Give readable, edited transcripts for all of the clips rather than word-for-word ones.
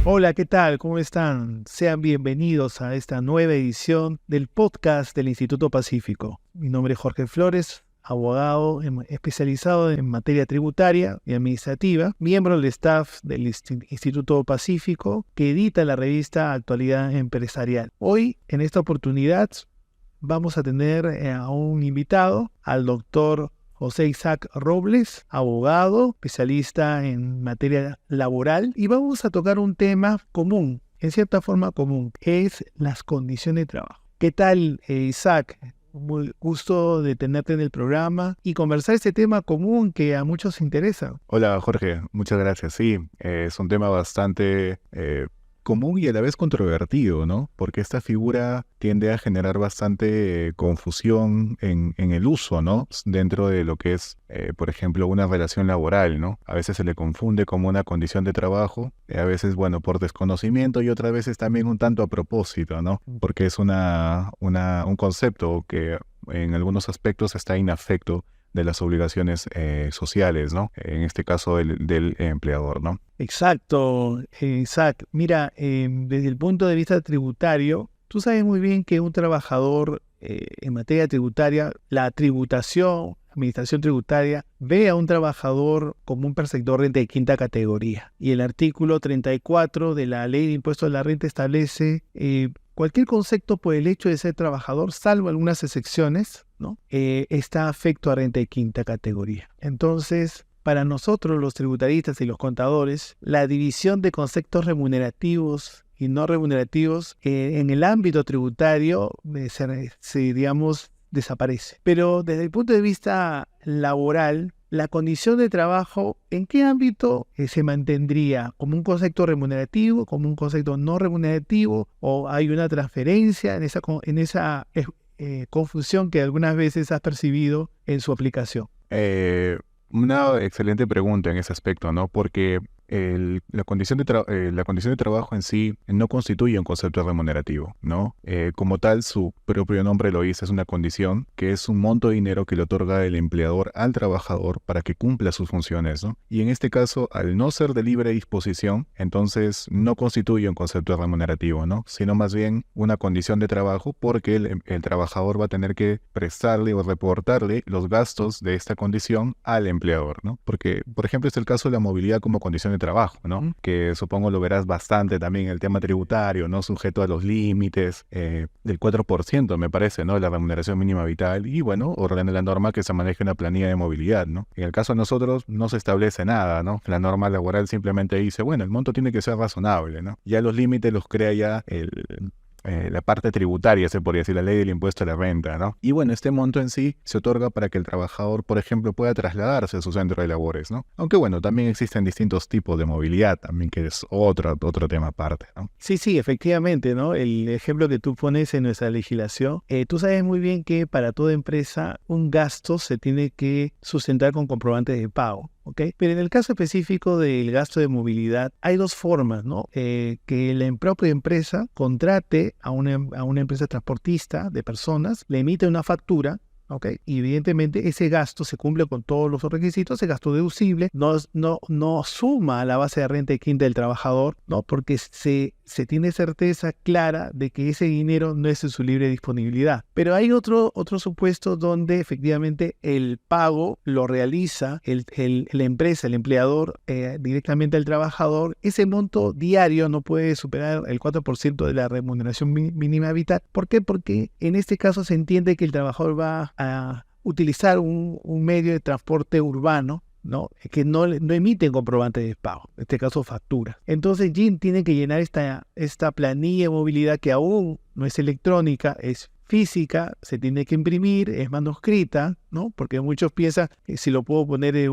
Hola, ¿qué tal? ¿Cómo están? Sean bienvenidos a esta nueva edición del podcast del Instituto Pacífico. Mi nombre es Jorge Flores, abogado especializado en materia tributaria y administrativa, miembro del staff del Instituto Pacífico que edita la revista Actualidad Empresarial. Hoy, en esta oportunidad, vamos a tener a un invitado, al doctor José Isaac Robles, abogado, especialista en materia laboral, y vamos a tocar un tema común, en cierta forma común, que es las condiciones de trabajo. ¿Qué tal, Isaac? Muy gusto de tenerte en el programa y conversar este tema común que a muchos interesa. Hola Jorge, muchas gracias. Sí, es un tema bastante común y a la vez controvertido, ¿no? Porque esta figura tiende a generar bastante confusión en el uso, ¿no? Dentro de lo que es, por ejemplo, una relación laboral, ¿no? A veces se le confunde como una condición de trabajo, a veces, bueno, por desconocimiento y otras veces también un tanto a propósito, ¿no? Porque es un concepto que en algunos aspectos está inafecto de las obligaciones sociales, ¿no? En este caso del empleador, ¿no? Exacto, Isaac. Mira, desde el punto de vista tributario, tú sabes muy bien que un trabajador en materia tributaria, la tributación, administración tributaria, ve a un trabajador como un perceptor de renta de quinta categoría. Y el artículo 34 de la Ley de Impuestos a la Renta establece cualquier concepto por el hecho de ser trabajador, salvo algunas excepciones, ¿no? Está afecto a renta de quinta categoría. Entonces, para nosotros los tributaristas y los contadores, la división de conceptos remunerativos y no remunerativos en el ámbito tributario digamos, desaparece. Pero desde el punto de vista laboral, la condición de trabajo, ¿en qué ámbito se mantendría? ¿Como un concepto remunerativo, como un concepto no remunerativo? ¿O hay una transferencia en esa confusión que algunas veces has percibido en su aplicación? Una excelente pregunta en ese aspecto, ¿no? Porque la condición la condición de trabajo en sí no constituye un concepto remunerativo, ¿no? Como tal, su propio nombre lo dice, es una condición que es un monto de dinero que le otorga el empleador al trabajador para que cumpla sus funciones, ¿no? Y en este caso, al no ser de libre disposición, entonces no constituye un concepto remunerativo, ¿no? Sino más bien una condición de trabajo porque el trabajador va a tener que prestarle o reportarle los gastos de esta condición al empleador, ¿no? Porque, por ejemplo, es el caso de la movilidad como condición de trabajo, ¿no? Que supongo lo verás bastante también en el tema tributario, ¿no? Sujeto a los límites del 4%, me parece, ¿no? La remuneración mínima vital y, bueno, ordena la norma que se maneje una planilla de movilidad, ¿no? En el caso de nosotros no se establece nada, ¿no? La norma laboral simplemente dice, bueno, el monto tiene que ser razonable, ¿no? Ya los límites los crea ya la parte tributaria, se podría decir, la ley del impuesto a la renta, ¿no? Y bueno, este monto en sí se otorga para que el trabajador, por ejemplo, pueda trasladarse a su centro de labores, ¿no? Aunque bueno, también existen distintos tipos de movilidad, también que es otro tema aparte, ¿no? Sí, efectivamente, ¿no? El ejemplo que tú pones en nuestra legislación, tú sabes muy bien que para toda empresa un gasto se tiene que sustentar con comprobantes de pago. ¿Ok? Pero en el caso específico del gasto de movilidad, hay dos formas, ¿no? Que la propia empresa contrate a una empresa transportista de personas, le emite una factura, ¿ok? Y evidentemente ese gasto se cumple con todos los requisitos, ese gasto deducible no suma a la base de renta de quinta del trabajador, ¿no? Porque se tiene certeza clara de que ese dinero no es de su libre disponibilidad. Pero hay otro supuesto donde efectivamente el pago lo realiza la empresa, el empleador, directamente al trabajador. Ese monto diario no puede superar el 4% de la remuneración mínima vital. ¿Por qué? Porque en este caso se entiende que el trabajador va a utilizar un medio de transporte urbano, ¿no? Que no emiten comprobantes de pago, en este caso factura. Entonces Jim tiene que llenar esta planilla de movilidad que aún no es electrónica, es física, se tiene que imprimir, es manuscrita, ¿no? Porque muchos piensan que si lo puedo poner en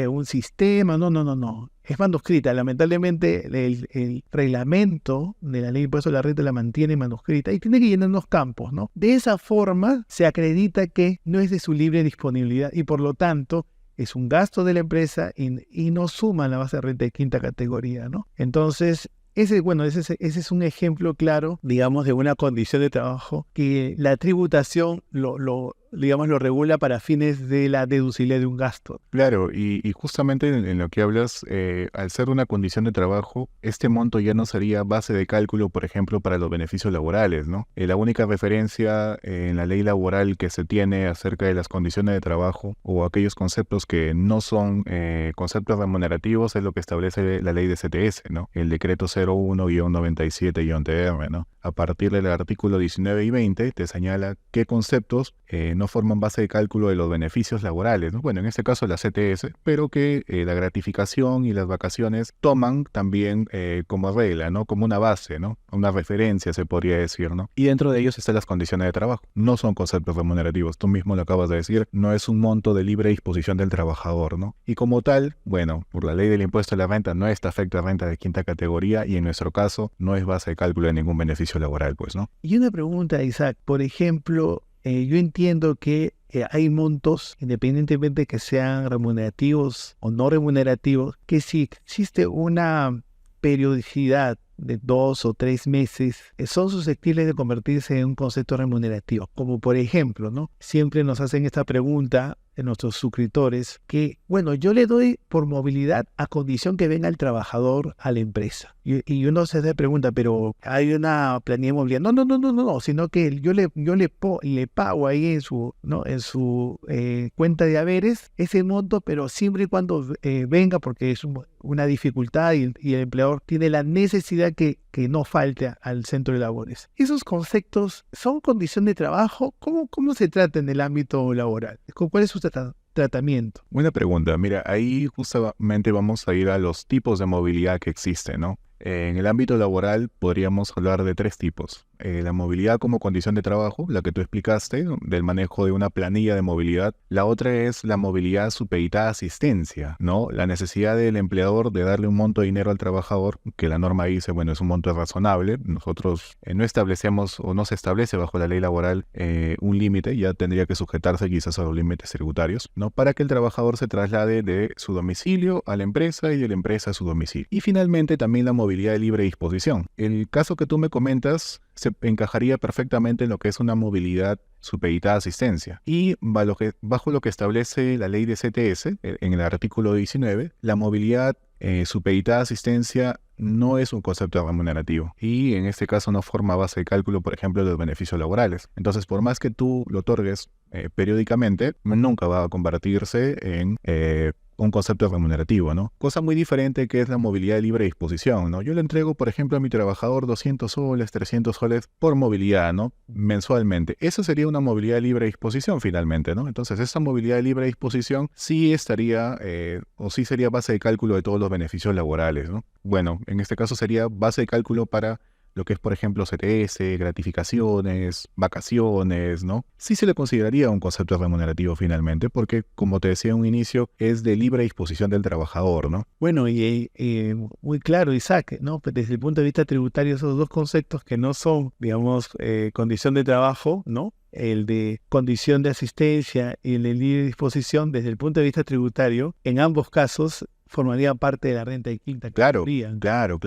un sistema, no. Es manuscrita. Lamentablemente el reglamento de la ley de impuestos a la renta la mantiene manuscrita y tiene que llenar unos campos, ¿no? De esa forma se acredita que no es de su libre disponibilidad y por lo tanto es un gasto de la empresa y no suma la base de renta de quinta categoría, ¿no? Entonces, ese es un ejemplo claro, digamos, de una condición de trabajo que la tributación lo digamos, lo regula para fines de la deducibilidad de un gasto. Claro, y justamente en lo que hablas, al ser una condición de trabajo, este monto ya no sería base de cálculo, por ejemplo, para los beneficios laborales, ¿no? La única referencia en la ley laboral que se tiene acerca de las condiciones de trabajo o aquellos conceptos que no son conceptos remunerativos es lo que establece la ley de CTS, ¿no? El decreto 01-97-TR, ¿no? A partir del artículo 19 y 20 te señala qué conceptos no forman base de cálculo de los beneficios laborales, ¿no? Bueno, en este caso la CTS, pero que la gratificación y las vacaciones toman también como regla, ¿no? Como una base, ¿no? Una referencia se podría decir, ¿no? Y dentro de ellos están las condiciones de trabajo. No son conceptos remunerativos, tú mismo lo acabas de decir, no es un monto de libre disposición del trabajador, ¿no? Y como tal, bueno, por la ley del impuesto a la renta no está afecto a renta de quinta categoría y en nuestro caso no es base de cálculo de ningún beneficio laboral, pues, ¿no? Y una pregunta, Isaac, por ejemplo, yo entiendo que hay montos, independientemente que sean remunerativos o no remunerativos, que si existe una periodicidad de 2 o 3 meses, son susceptibles de convertirse en un concepto remunerativo. Como por ejemplo, ¿no? Siempre nos hacen esta pregunta de nuestros suscriptores que, bueno, yo le doy por movilidad a condición que venga el trabajador a la empresa. Y uno se hace pregunta, pero hay una planilla de movilidad. No, sino que yo le pago ahí en su, ¿no? en su cuenta de haberes ese monto, pero siempre y cuando venga, porque es una dificultad y el empleador tiene la necesidad que no falte al centro de labores. ¿Esos conceptos son condición de trabajo? ¿Cómo se trata en el ámbito laboral? ¿Cuál es su tratamiento? Buena pregunta. Mira, ahí justamente vamos a ir a los tipos de movilidad que existen, ¿no? En el ámbito laboral podríamos hablar de 3 tipos. La movilidad como condición de trabajo, la que tú explicaste, ¿no? Del manejo de una planilla de movilidad. La otra es la movilidad supeditada a asistencia, ¿no? La necesidad del empleador de darle un monto de dinero al trabajador, que la norma dice, bueno, es un monto razonable. Nosotros no establecemos o no se establece bajo la ley laboral un límite, ya tendría que sujetarse quizás a los límites tributarios, ¿no? Para que el trabajador se traslade de su domicilio a la empresa y de la empresa a su domicilio. Y finalmente también la movilidad de libre disposición. El caso que tú me comentas se encajaría perfectamente en lo que es una movilidad supeditada a asistencia. Y bajo lo que establece la ley de CTS, en el artículo 19, la movilidad supeditada a asistencia no es un concepto remunerativo y en este caso no forma base de cálculo, por ejemplo, de los beneficios laborales. Entonces, por más que tú lo otorgues periódicamente, nunca va a convertirse en un concepto remunerativo, ¿no? Cosa muy diferente que es la movilidad de libre disposición, ¿no? Yo le entrego, por ejemplo, a mi trabajador 200 soles, 300 soles por movilidad, ¿no? Mensualmente. Eso sería una movilidad de libre disposición finalmente, ¿no? Entonces, esa movilidad de libre disposición sí estaría o sí sería base de cálculo de todos los beneficios laborales, ¿no? Bueno, en este caso sería base de cálculo para lo que es, por ejemplo, CTS, gratificaciones, vacaciones, ¿no? Sí se le consideraría un concepto remunerativo finalmente, porque, como te decía en un inicio, es de libre disposición del trabajador, ¿no? Bueno, y muy claro, Isaac, ¿no? Pues desde el punto de vista tributario, esos dos conceptos que no son, digamos, condición de trabajo, ¿no? El de condición de asistencia y el de libre disposición, desde el punto de vista tributario, en ambos casos formaría parte de la renta de quinta categoría. Claro.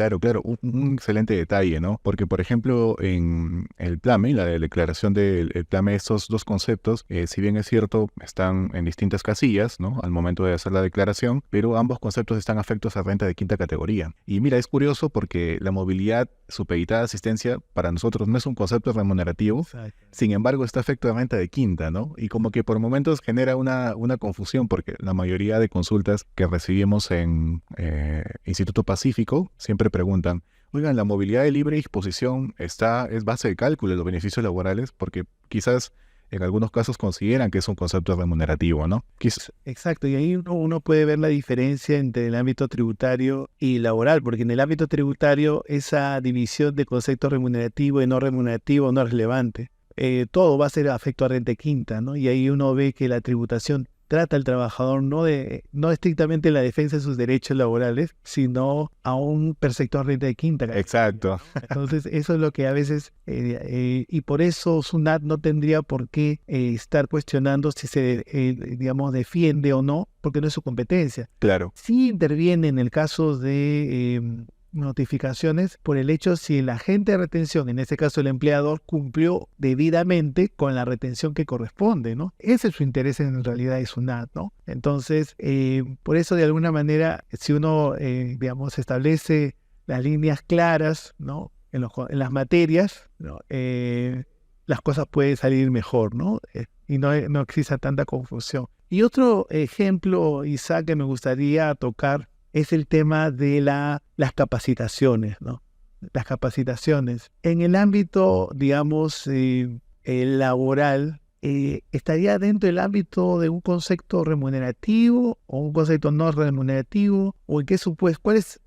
Un excelente detalle, ¿no? Porque, por ejemplo, en el PLAME, la declaración del PLAME, estos dos conceptos, si bien es cierto, están en distintas casillas, ¿no? Al momento de hacer la declaración, pero ambos conceptos están afectos a renta de quinta categoría. Y mira, es curioso porque la movilidad supeditada a asistencia para nosotros no es un concepto remunerativo, Exacto. sin embargo está afecto a renta de quinta, ¿no? Y como que por momentos genera una confusión porque la mayoría de consultas que recibimos en Instituto Pacífico siempre preguntan, oigan, ¿la movilidad de libre disposición es base de cálculo de los beneficios laborales? Porque quizás en algunos casos consideran que es un concepto remunerativo, ¿no? Exacto, y ahí uno puede ver la diferencia entre el ámbito tributario y laboral, porque en el ámbito tributario esa división de concepto remunerativo y no remunerativo no es relevante. Todo va a ser afecto a renta quinta, ¿no? Y ahí uno ve que la tributación trata al trabajador no estrictamente la defensa de sus derechos laborales, sino a un perceptor de renta de quinta. Exacto. Entonces, eso es lo que a veces, y por eso SUNAT no tendría por qué estar cuestionando si se, digamos, defiende o no, porque no es su competencia. Claro. Sí interviene en el caso de notificaciones por el hecho si el agente de retención, en este caso el empleador, cumplió debidamente con la retención que corresponde, ¿no? Ese es su interés en realidad de SUNAT, ¿no? Entonces, por eso de alguna manera, si uno, digamos, establece las líneas claras, ¿no? En las materias, ¿no? Las cosas pueden salir mejor, ¿no? Y no exista tanta confusión. Y otro ejemplo, Isaac, que me gustaría tocar es el tema de las capacitaciones, ¿no? Las capacitaciones. En el ámbito, digamos, laboral, ¿estaría dentro del ámbito de un concepto remunerativo o un concepto no remunerativo? ¿O en qué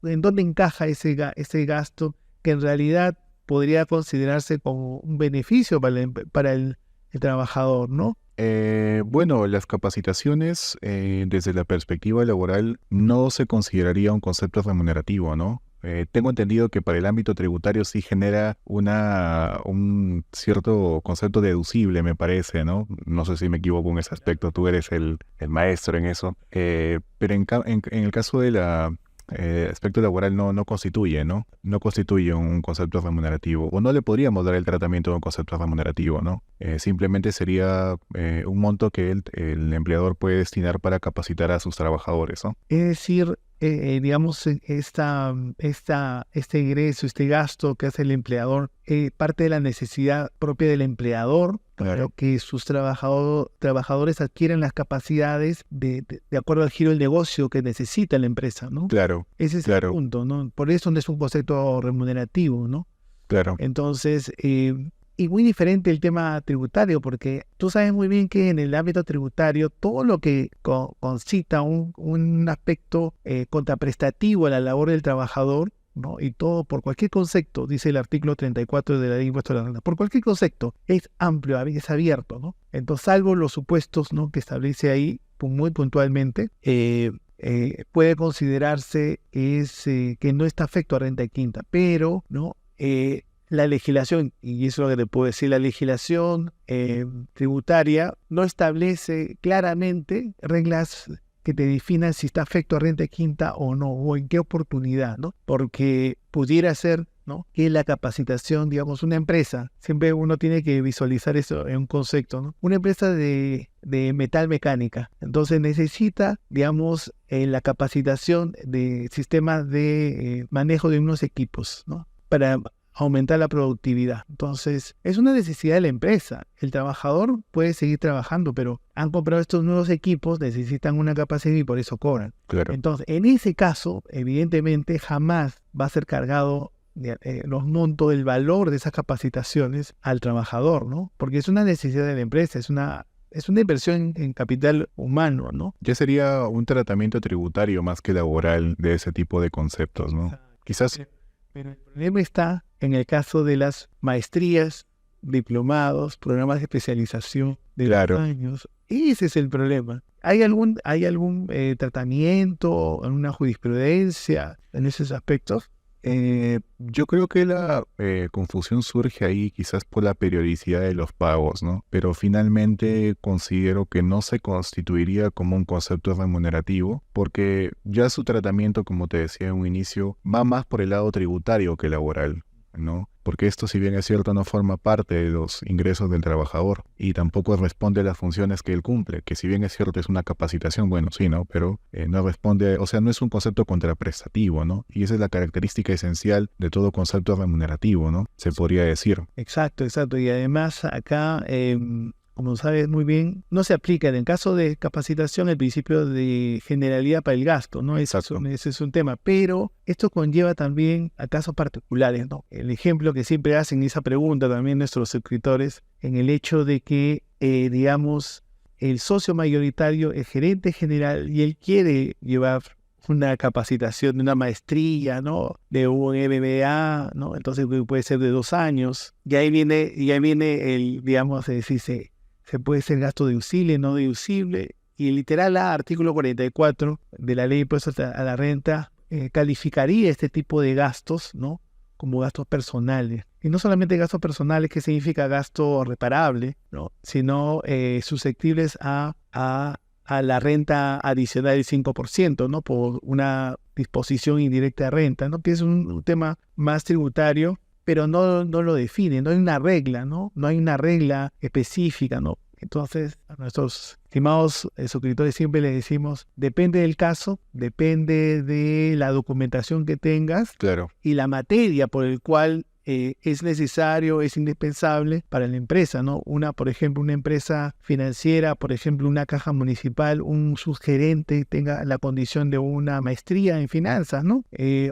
en dónde encaja ese gasto que en realidad podría considerarse como un beneficio para el trabajador, ¿no? Bueno, las capacitaciones desde la perspectiva laboral no se consideraría un concepto remunerativo, ¿no? Tengo entendido que para el ámbito tributario sí genera un cierto concepto deducible, me parece, ¿no? No sé si me equivoco en ese aspecto, tú eres el maestro en eso. Pero en el caso de aspecto laboral no constituye, ¿no? No constituye un concepto remunerativo, o no le podríamos dar el tratamiento de un concepto remunerativo, ¿no? Simplemente sería un monto que el empleador puede destinar para capacitar a sus trabajadores, ¿no? Es decir, digamos, este ingreso, este gasto que hace el empleador, parte de la necesidad propia del empleador, para que sus trabajadores adquieran las capacidades de acuerdo al giro del negocio que necesita la empresa, ¿no? Claro, Ese es el punto, ¿no? Por eso no es un concepto remunerativo, ¿no? claro. Entonces, y muy diferente el tema tributario, porque tú sabes muy bien que en el ámbito tributario todo lo que concita un aspecto contraprestativo a la labor del trabajador, ¿no? Y todo por cualquier concepto, dice el artículo 34 de la Ley de Impuestos a la Renta, por cualquier concepto, es amplio, es abierto, ¿no? Entonces, salvo los supuestos, ¿no?, que establece ahí muy puntualmente, puede considerarse que no está afecto a renta quinta, pero, ¿no? La legislación, y eso es lo que te puedo decir, la legislación tributaria no establece claramente reglas que te definan si está afecto a renta quinta o no, o en qué oportunidad, ¿no? Porque pudiera ser, ¿no?, que la capacitación, digamos, una empresa, siempre uno tiene que visualizar eso en un concepto, ¿no? Una empresa de metal mecánica, entonces necesita, digamos, la capacitación de sistemas de manejo de unos equipos, ¿no?, para aumentar la productividad. Entonces, es una necesidad de la empresa. El trabajador puede seguir trabajando, pero han comprado estos nuevos equipos, necesitan una capacidad y por eso cobran. Claro. Entonces, en ese caso, evidentemente, jamás va a ser cargado los montos del valor de esas capacitaciones al trabajador, ¿no? Porque es una necesidad de la empresa, es una inversión en capital humano, ¿no? Ya sería un tratamiento tributario más que laboral de ese tipo de conceptos, ¿no? Quizás... Pero el problema está en el caso de las maestrías, diplomados, programas de especialización de 2 años. Ese es el problema. ¿Hay algún tratamiento, alguna jurisprudencia en esos aspectos? Yo creo que la confusión surge ahí quizás por la periodicidad de los pagos, ¿no? Pero finalmente considero que no se constituiría como un concepto remunerativo porque ya su tratamiento, como te decía en un inicio, va más por el lado tributario que laboral, ¿no? Porque esto, si bien es cierto, no forma parte de los ingresos del trabajador y tampoco responde a las funciones que él cumple, que si bien es cierto es una capacitación, bueno, sí, ¿no? Pero no responde, o sea, no es un concepto contraprestativo, ¿no? Y esa es la característica esencial de todo concepto remunerativo, ¿no? Se podría decir. Exacto. Y además acá, como sabes muy bien, no se aplica en el caso de capacitación el principio de generalidad para el gasto, ¿no? Ese es un tema, pero esto conlleva también a casos particulares, ¿no? El ejemplo que siempre hacen esa pregunta también nuestros suscriptores, en el hecho de que, digamos, el socio mayoritario, el gerente general, y él quiere llevar una capacitación de una maestría, ¿no?, de un MBA, ¿no? Entonces puede ser de 2 años, y ahí viene el, digamos, se puede ser gasto deducible, no deducible, y el literal A, artículo 44 de la Ley de Impuestos a la Renta, calificaría este tipo de gastos, ¿no?, como gastos personales. Y no solamente gastos personales, que significa gasto reparable, ¿no?, sino susceptibles a a la renta adicional del 5%, ¿no? Por una disposición indirecta de renta, ¿no? Que es un tema más tributario, pero no lo define, no hay una regla, ¿no? No hay una regla específica, ¿no? Entonces, a nuestros estimados suscriptores siempre les decimos, depende del caso, depende de la documentación que tengas Claro. y la materia por el cual es necesario, es indispensable para la empresa, ¿no? Por ejemplo, una empresa financiera, por ejemplo, una caja municipal, un subgerente tenga la condición de una maestría en finanzas, ¿no?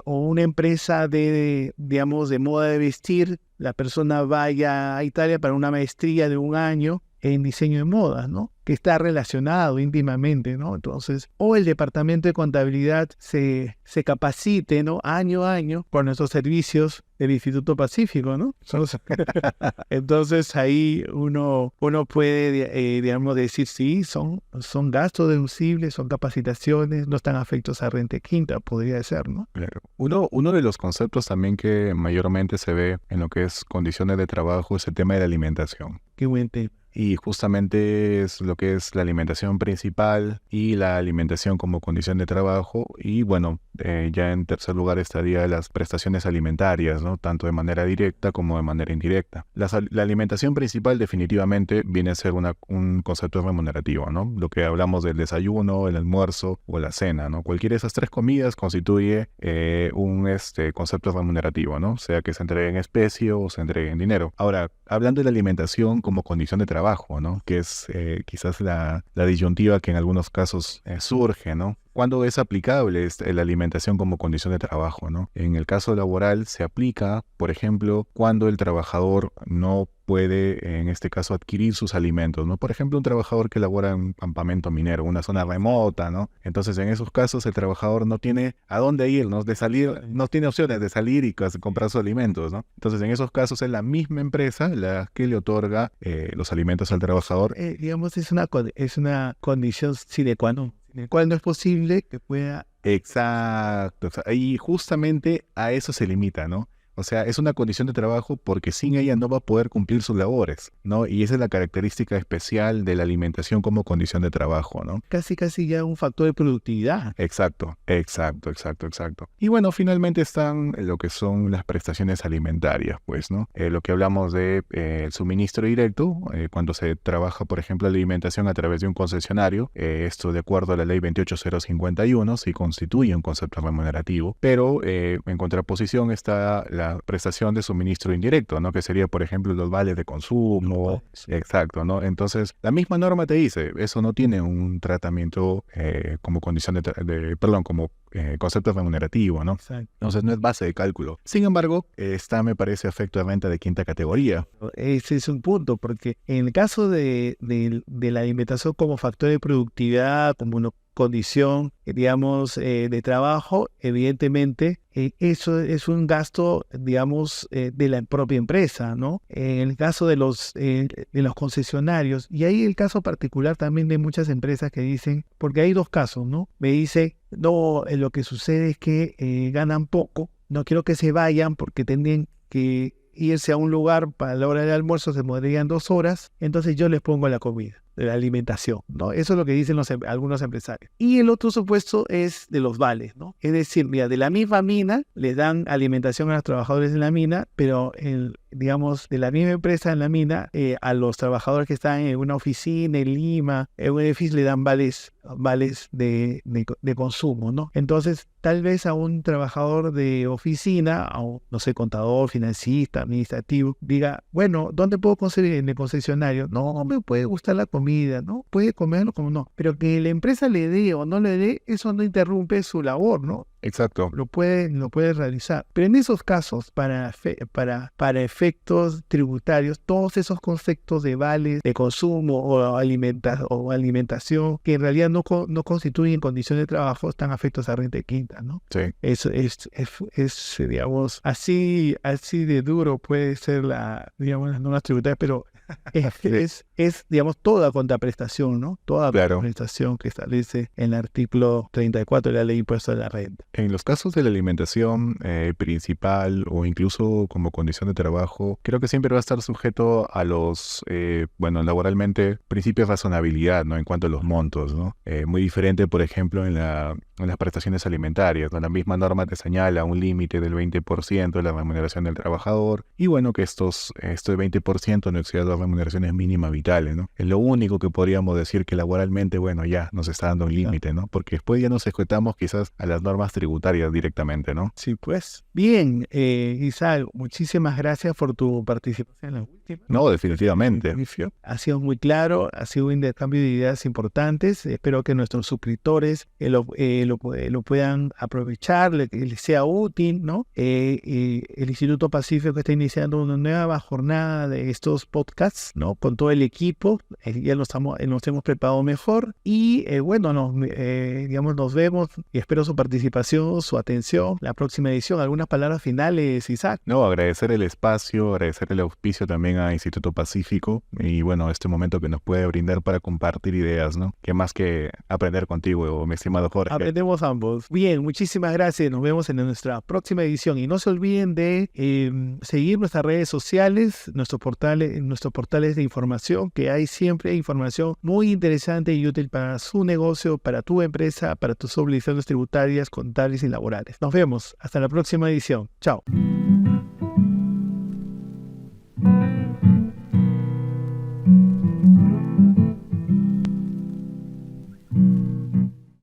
O una empresa digamos, de moda de vestir, la persona vaya a Italia para una maestría de 1 año en diseño de modas, ¿no? Que está relacionado íntimamente, ¿no? Entonces, o el departamento de contabilidad se capacite, ¿no? Año a año por nuestros servicios del Instituto Pacífico, ¿no? Entonces ahí uno puede, digamos, decir, sí, son gastos deducibles, son capacitaciones, no están afectos a renta quinta, podría ser, ¿no? Claro. Uno de los conceptos también que mayormente se ve en lo que es condiciones de trabajo es el tema de la alimentación. Qué buen tema. Y justamente es lo que es la alimentación principal y la alimentación como condición de trabajo. Y bueno, ya en tercer lugar estaría las prestaciones alimentarias, ¿no? Tanto de manera directa como de manera indirecta. La alimentación principal definitivamente viene a ser un concepto remunerativo, ¿no? Lo que hablamos del desayuno, el almuerzo o la cena, ¿no? Cualquiera de esas 3 comidas constituye un concepto remunerativo, ¿no? Sea que se entregue en especie o se entregue en dinero. Ahora, hablando de la alimentación como condición de trabajo, ¿no? Que es quizás la disyuntiva que en algunos casos surge, ¿no? ¿Cuándo es aplicable la alimentación como condición de trabajo, ¿no? En el caso laboral se aplica, por ejemplo, cuando el trabajador no puede, en este caso, adquirir sus alimentos, ¿no? Por ejemplo, un trabajador que labora en un campamento minero, una zona remota, ¿no? Entonces, en esos casos, el trabajador no tiene a dónde ir, ¿no? De salir, no tiene opciones de salir y comprar sus alimentos, ¿no? Entonces, en esos casos, es la misma empresa la que le otorga los alimentos al trabajador. Digamos, es una condición sine qua non, en el cual no es posible que pueda... Exacto. Y justamente a eso se limita, ¿no? O sea, es una condición de trabajo porque sin ella no va a poder cumplir sus labores, ¿no? Y esa es la característica especial de la alimentación como condición de trabajo, ¿no? Casi ya un factor de productividad. Exacto. Y bueno, finalmente están lo que son las prestaciones alimentarias, pues, ¿no? Lo que hablamos de el suministro directo, cuando se trabaja, por ejemplo, la alimentación a través de un concesionario, esto de acuerdo a la ley 28051, sí constituye un concepto remunerativo, pero en contraposición está la prestación de suministro indirecto, ¿no? Que sería, por ejemplo, los vales de consumo. Exacto, ¿no? Entonces, la misma norma te dice, eso no tiene un tratamiento como condición como concepto remunerativo, ¿no? Exacto. Entonces, no es base de cálculo. Sin embargo, me parece, efecto de renta de quinta categoría. Ese es un punto, porque en el caso de la alimentación como factor de productividad, como una condición, digamos, de trabajo, evidentemente, eso es un gasto, digamos, de la propia empresa, ¿no? En el caso de los concesionarios, y ahí el caso particular también de muchas empresas que dicen, porque hay 2 casos, ¿no? Me dice, no, lo que sucede es que ganan poco, no quiero que se vayan porque tendrían que irse a un lugar para la hora del almuerzo, se demorarían 2 horas, entonces yo les pongo la comida, de la alimentación, ¿no? Eso es lo que dicen algunos empresarios. Y el otro supuesto es de los vales, ¿no? Es decir, mira, de la misma mina les dan alimentación a los trabajadores de la mina, pero digamos, de la misma empresa en la mina, a los trabajadores que están en una oficina en Lima, en un edificio, le dan vales de consumo, ¿no? Entonces, tal vez a un trabajador de oficina, a un, no sé, contador, financista, administrativo, diga, bueno, ¿dónde puedo conseguir? En el concesionario. No me puede gustar la comida, ¿no? Puede comerlo como no. Pero que la empresa le dé o no le dé, eso no interrumpe su labor, ¿no? Exacto. Lo puede realizar. Pero en esos casos, para efectos tributarios, todos esos conceptos de vales de consumo o alimentación, que en realidad no constituyen condiciones de trabajo, están afectos a renta quinta, ¿no? Sí. Eso es, digamos, así de duro puede ser digamos, las normas tributarias, pero Digamos, toda contraprestación, ¿no? Toda Claro. contraprestación que establece en el artículo 34 de la Ley de Impuesto de la Renta. En los casos de la alimentación principal o incluso como condición de trabajo, creo que siempre va a estar sujeto a los, laboralmente, principios de razonabilidad, ¿no? En cuanto a los montos, ¿no? Muy diferente, por ejemplo, en las prestaciones alimentarias, ¿no? La misma norma te señala un límite del 20% de la remuneración del trabajador y bueno, que este 20% no exceda las remuneraciones mínimas vitales, ¿no? Es lo único que podríamos decir que laboralmente, bueno, ya nos está dando un límite, ¿no? Porque después ya nos sujetamos quizás a las normas tributarias directamente, ¿no? Sí, pues. Bien, Isaac, muchísimas gracias por tu participación en la última. No, definitivamente. Ha sido muy claro, ha sido un intercambio de ideas importantes. Espero que nuestros suscriptores lo puedan aprovechar, les sea útil, ¿no? El Instituto Pacífico está iniciando una nueva jornada de estos podcasts, ¿no? Con todo el equipo. Ya nos hemos preparado mejor y nos vemos y espero su participación, su atención. La próxima edición, algunas palabras finales, Isaac. No, agradecer el espacio, agradecer el auspicio también a Instituto Pacífico y bueno, este momento que nos puede brindar para compartir ideas, ¿no? Que más que aprender contigo, mi estimado Jorge. Aprendemos ambos. Bien, muchísimas gracias. Nos vemos en nuestra próxima edición y no se olviden de seguir nuestras redes sociales, nuestros portales de información, que hay siempre información muy interesante y útil para su negocio, para tu empresa, para tus obligaciones tributarias, contables y laborales. Nos vemos. Hasta la próxima edición. Chao.